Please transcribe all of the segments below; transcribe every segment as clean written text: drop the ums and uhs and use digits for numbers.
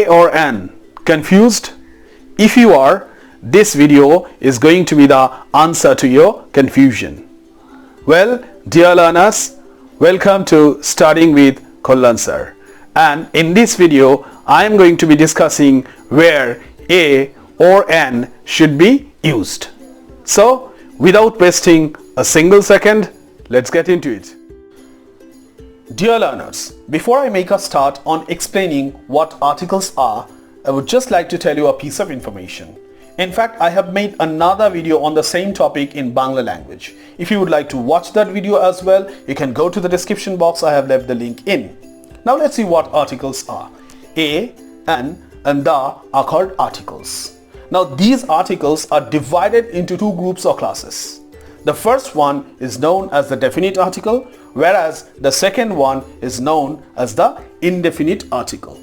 A or N? Confused? If you are, this video is going to be the answer to your confusion. Well, dear learners, welcome to Studying with Kollan sir. And in this video, I am going to be discussing where A or N should be used. So, without wasting a single second, let's get into it. Dear learners, before I make a start on explaining what articles are, I would just like to tell you a piece of information. In fact, I have made another video on the same topic in Bangla language. If you would like to watch that video as well, you can go to the description box. I have left the link in. Now let's see what articles are. A, N and the are called articles. Now these articles are divided into two groups or classes. The first one is known as the definite article, whereas the second one is known as the indefinite article.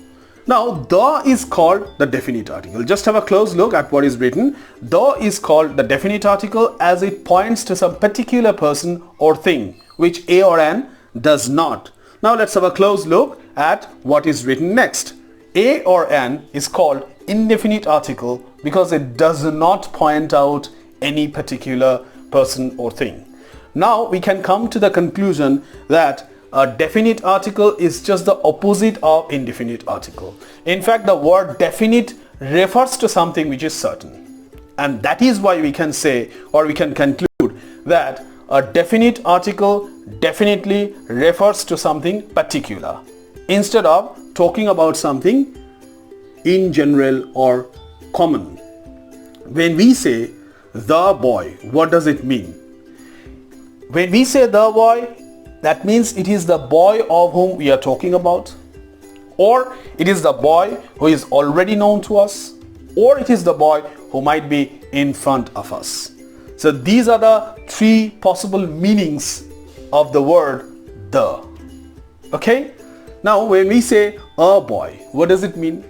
Now, the is called the definite article. Just have a close look at what is written. The is called the definite article as it points to some particular person or thing, which A or N does not. Now, let's have a close look at what is written next. A or N is called indefinite article because it does not point out any particular person or thing. Now, we can come to the conclusion that a definite article is just the opposite of indefinite article. In fact, the word definite refers to something which is certain. And that is why we can say, or we can conclude, that a definite article definitely refers to something particular, instead of talking about something in general or common. When we say the boy, what does it mean? When we say the boy, that means it is the boy of whom we are talking about, or it is the boy who is already known to us, or it is the boy who might be in front of us. So these are the three possible meanings of the word the. Okay? Now when we say a boy, what does it mean?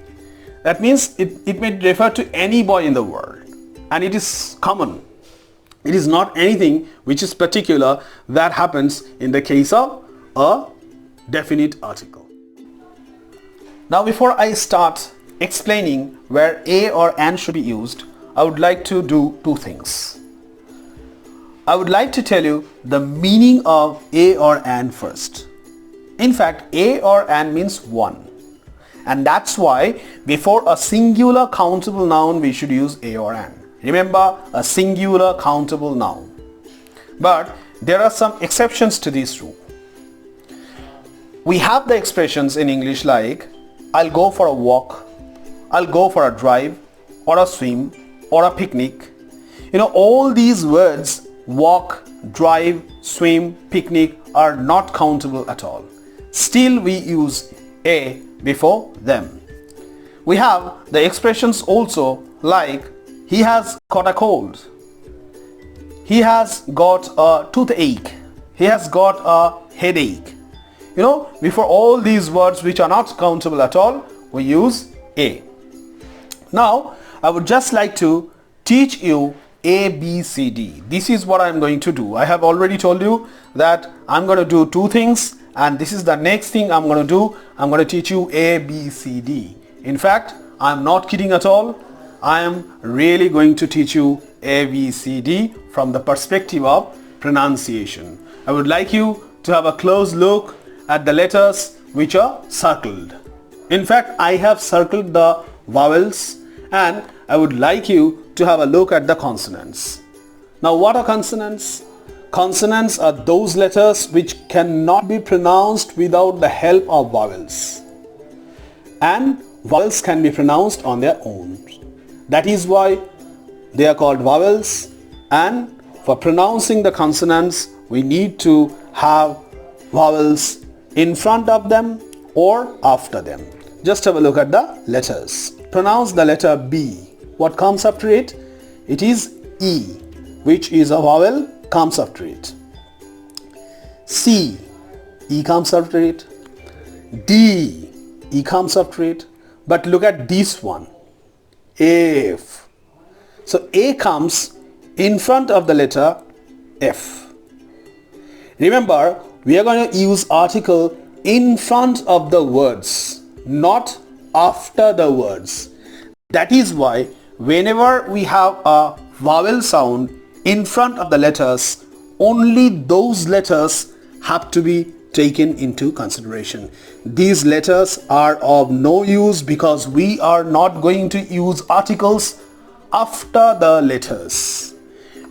That means it may refer to any boy in the world, and it is common. It is not anything which is particular that happens in the case of a definite article. Now before I start explaining where A or N should be used, I would like to do two things. I would like to tell you the meaning of A or N first. In fact, A or N means one. And that's why before a singular countable noun we should use A or N. Remember, a singular countable noun. But there are some exceptions to this rule. We have the expressions in English like I'll go for a walk, I'll go for a drive, or a swim, or a picnic. You know, all these words, walk, drive, swim, picnic, are not countable at all. Still we use A before them. We have the expressions also like he has got a cold, he has got a toothache, he has got a headache. You know, before all these words which are not countable at all, we use A. Now, I would just like to teach you A, B, C, D. This is what I'm going to do. I have already told you that I'm going to do two things, and this is the next thing I'm going to do. I'm going to teach you A, B, C, D. In fact, I'm not kidding at all. I am really going to teach you A, B, C, D from the perspective of pronunciation. I would like you to have a close look at the letters which are circled. In fact, I have circled the vowels, and I would like you to have a look at the consonants. Now, what are consonants? Consonants are those letters which cannot be pronounced without the help of vowels. And vowels can be pronounced on their own. That is why they are called vowels, and for pronouncing the consonants we need to have vowels in front of them or after them. Just have a look at the letters. Pronounce the letter B. What comes after it? It is E, which is a vowel, comes after it. C, E comes after it. D, E comes after it. But look at this one, F. So A comes in front of the letter F. Remember, we are going to use article in front of the words, not after the words. That is why whenever we have a vowel sound in front of the letters, only those letters have to be taken into consideration. These letters are of no use because we are not going to use articles after the letters.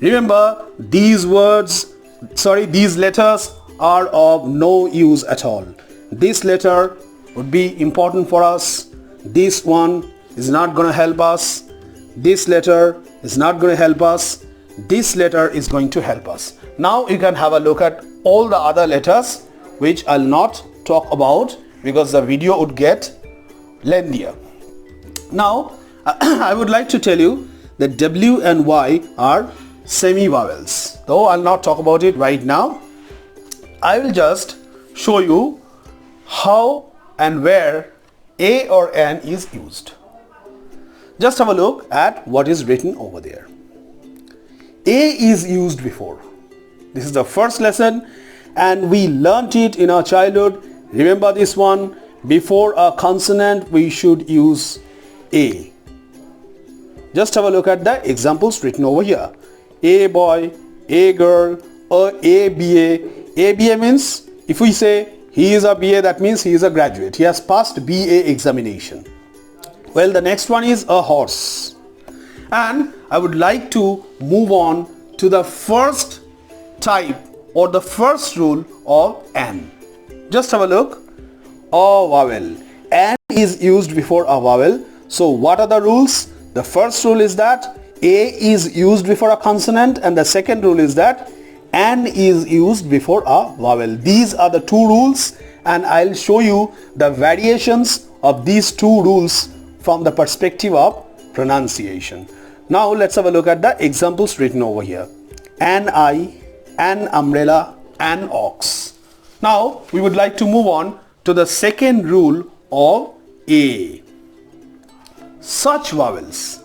Remember, these letters are of no use at all. This letter would be important for us. This one is not going to help us. This letter is not going to help us. This letter is going to help us. Now you can have a look at all the other letters, which I'll not talk about because the video would get lengthier. Now I would like to tell you that W and Y are semi-vowels. Though I'll not talk about it right now, I will just show you how and where A or N is used. Just have a look at what is written over there. A is used before. This is the first lesson and we learnt it in our childhood. Remember this one, before a consonant we should use A. Just have a look at the examples written over here. A boy, A girl, or A BA. A BA means if we say he is a BA, that means he is a graduate. He has passed BA examination. Well, the next one is a horse. And I would like to move on to the first type or the first rule of N. Just have a look. A vowel. N is used before a vowel. So what are the rules? The first rule is that A is used before a consonant, and the second rule is that N is used before a vowel. These are the two rules and I'll show you the variations of these two rules from the perspective of pronunciation. Now let's have a look at the examples written over here. An eye, an umbrella, an ox. Now we would like to move on to the second rule of A. Such vowels.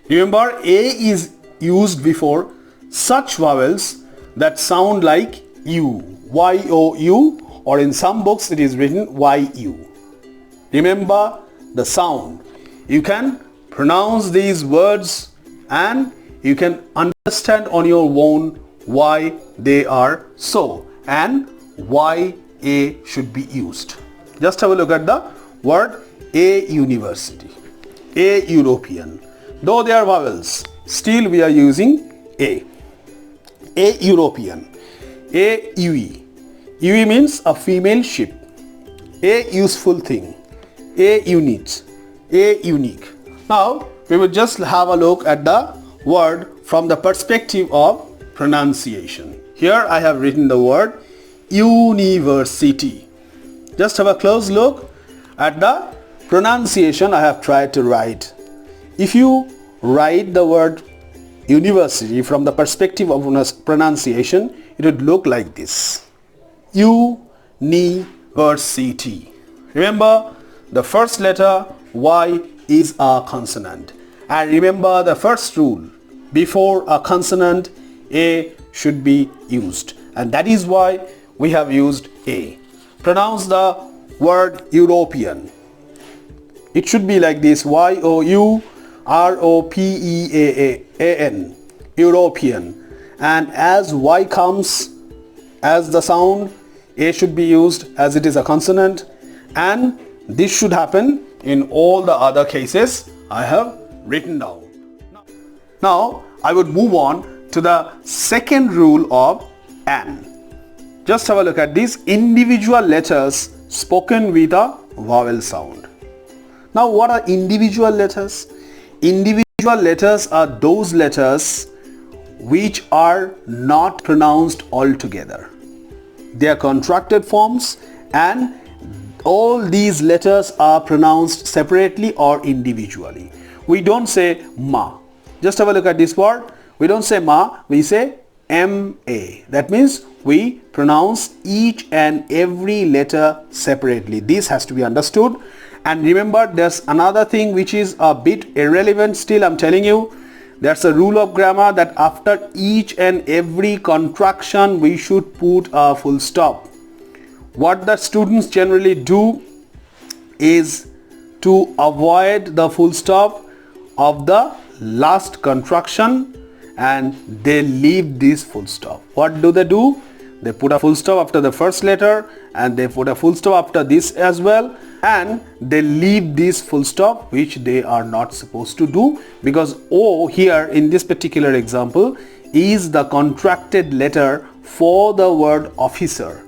Remember, A is used before such vowels that sound like U, Y-O-U, or in some books it is written Y-U. Remember the sound. You can pronounce these words and you can understand on your own why they are so and why A should be used. Just have a look at the word A university, A European. Though they are vowels, still we are using A. A European, A UE. UE means a female ship. A useful thing, A unit, A unique. Now we will just have a look at the word from the perspective of pronunciation. Here I have written the word university. Just have a close look at the pronunciation I have tried to write. If you write the word university from the perspective of pronunciation, it would look like this. University. Remember, the first letter Y is a consonant. And remember the first rule, before a consonant A should be used. And that is why we have used A. Pronounce the word European. It should be like this, Y-O-U-R-O-P-E-A-N, European. And as Y comes as the sound, A should be used as it is a consonant, and this should happen in all the other cases I have written down. Now I would move on to the second rule of N. Just have a look at these individual letters spoken with a vowel sound. Now what are individual letters? Individual letters are those letters which are not pronounced altogether. They are contracted forms and all these letters are pronounced separately or individually. We don't say ma. Just have a look at this word. We don't say ma, we say M-A. That means we pronounce each and every letter separately. This has to be understood. And remember, there's another thing which is a bit irrelevant still, I'm telling you. There's a rule of grammar that after each and every contraction we should put a full stop. What the students generally do is to avoid the full stop of the last contraction, and they leave this full stop. What do? They put a full stop after the first letter, and they put a full stop after this as well, and they leave this full stop, which they are not supposed to do, because O here in this particular example is the contracted letter for the word officer,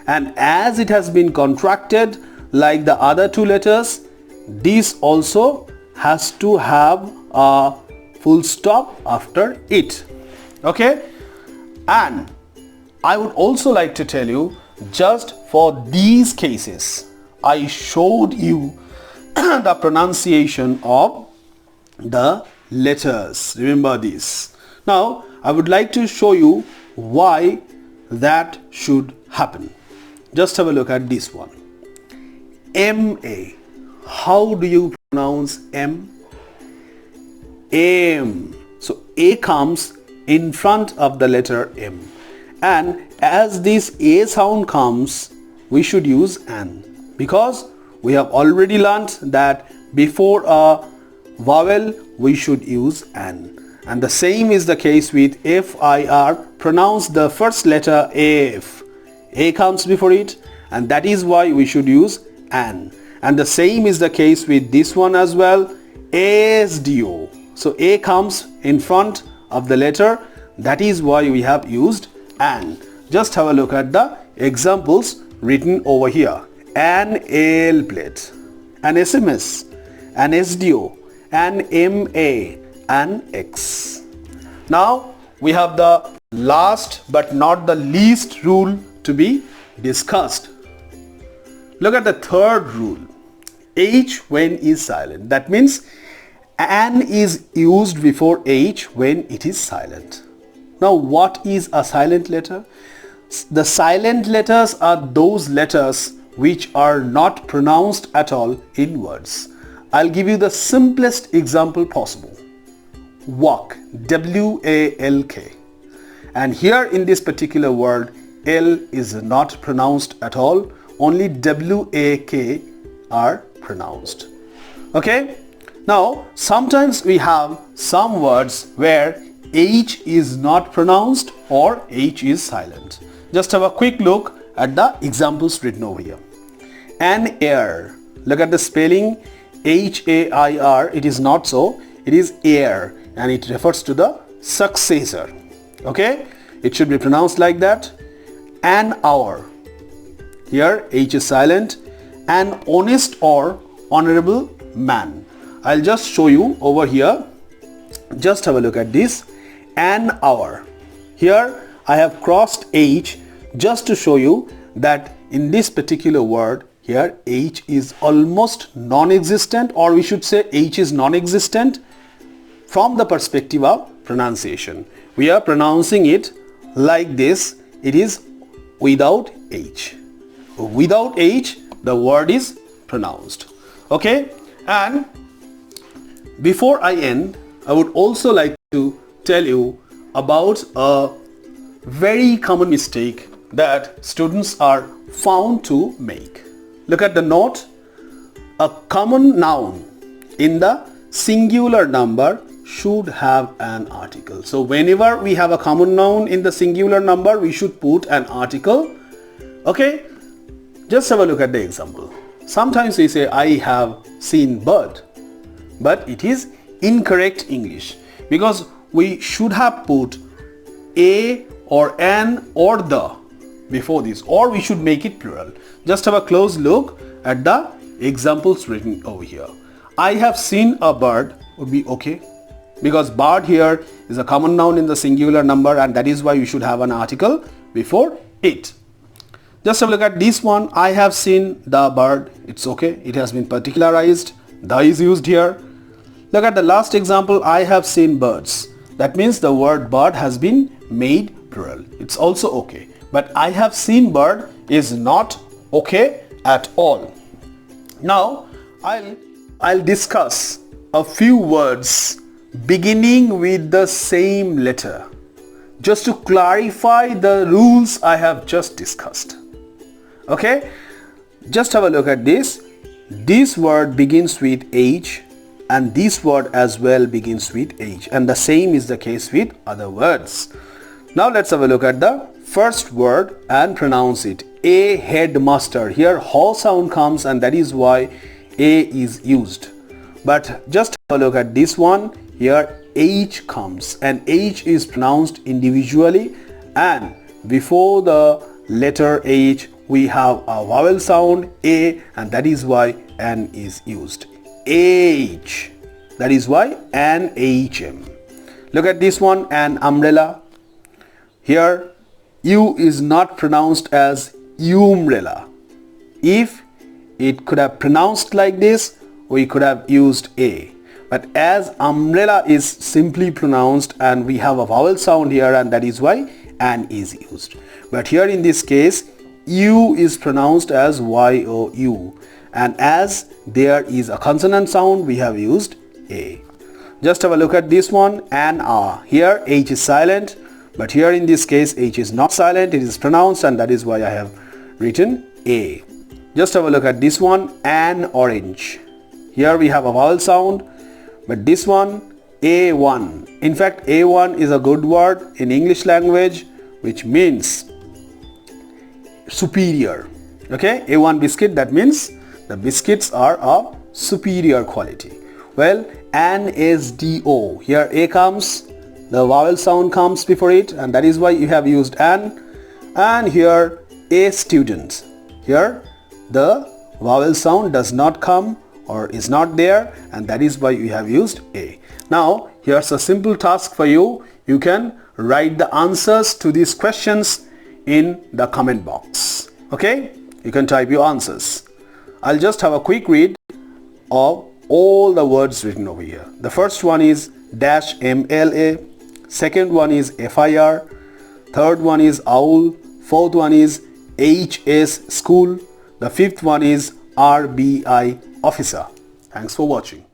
and as it has been contracted like the other two letters, this also has to have a full stop after it. Okay, and I would also like to tell you, just for these cases I showed you the pronunciation of the letters. Remember this. Now I would like to show you why that should happen. Just have a look at this one. M-A. How do you pronounce M? M. So A comes in front of the letter M, and as this A sound comes, we should use an, because we have already learnt that before a vowel we should use an. And the same is the case with F-I-R. Pronounce the first letter F. A comes before it, and that is why we should use an. And the same is the case with this one as well, S-D-O. So A comes in front of the letter, that is why we have used an. Just have a look at the examples written over here. An L plate, an SMS, an SDO, an MA, an X. Now we have the last but not the least rule to be discussed. Look at the third rule. H when is silent. That means an is used before H when it is silent. Now what is a silent letter? The silent letters are those letters which are not pronounced at all in words. I'll give you the simplest example possible. Walk, W-A-L-K. And here in this particular word, L is not pronounced at all. Only W-A-K are pronounced. Okay? Now, sometimes we have some words where H is not pronounced or H is silent. Just have a quick look at the examples written over here. An heir. Look at the spelling, H-A-I-R. It is not so. It is heir, and it refers to the successor. Okay? It should be pronounced like that. An hour. Here H is silent. An honest or honorable man. I'll just show you over here. Just have a look at this. An hour. Here I have crossed H just to show you that in this particular word here H is almost non-existent, or we should say H is non-existent from the perspective of pronunciation. We are pronouncing it like this. It is without H. Without H the word is pronounced. Okay? And before I end, I would also like to tell you about a very common mistake that students are found to make. Look at the note. A common noun in the singular number should have an article. So whenever we have a common noun in the singular number, we should put an article. Okay? Just have a look at the example. Sometimes we say, I have seen bird, but it is incorrect English, because we should have put a or an or the before this, or we should make it plural. Just have a close look at the examples written over here. I have seen a bird would be okay, because bird here is a common noun in the singular number, and that is why we should have an article before it. Just have a look at this one. I have seen the bird. It's okay. It has been particularized. The is used here. Look at the last example. I have seen birds. That means the word bird has been made plural. It's also okay. But I have seen bird is not okay at all. Now I'll discuss a few words beginning with the same letter, just to clarify the rules I have just discussed. Okay? Just have a look at this. this word begins with H and this word as well begins with H, and the same is the case with other words. Now let's have a look at the first word and pronounce it. A headmaster. Here H sound comes and that is why A is used. But just have a look at this one. Here H comes and H is pronounced individually, and before the letter H we have a vowel sound A, and that is why N is used. H. That is why NHM. Look at this one, an umbrella. Here U is not pronounced as umbrella. If it could have pronounced like this, we could have used A. But as umbrella is simply pronounced and we have a vowel sound here, and that is why N is used. But here in this case U is pronounced as Y-O-U, and as there is a consonant sound we have used A. Just have a look at this one, an A. Here H is silent, but here in this case H is not silent, it is pronounced, and that is why I have written A. Just have a look at this one, an orange. Here we have a vowel sound, but this one A1. In fact A1 is a good word in English language which means superior. Okay, A1 biscuit, that means the biscuits are of superior quality. Well, NSDO. Here A comes, the vowel sound comes before it, and that is why you have used an. And here A student. Here the vowel sound does not come or is not there, and that is why you have used A. Now here's a simple task for you. You can write the answers to these questions in the comment box. Okay, you can type your answers. I'll just have a quick read of all the words written over here. The first one is dash MLA, second one is FIR, third one is owl, fourth one is HS school, the fifth one is RBI officer. Thanks for watching.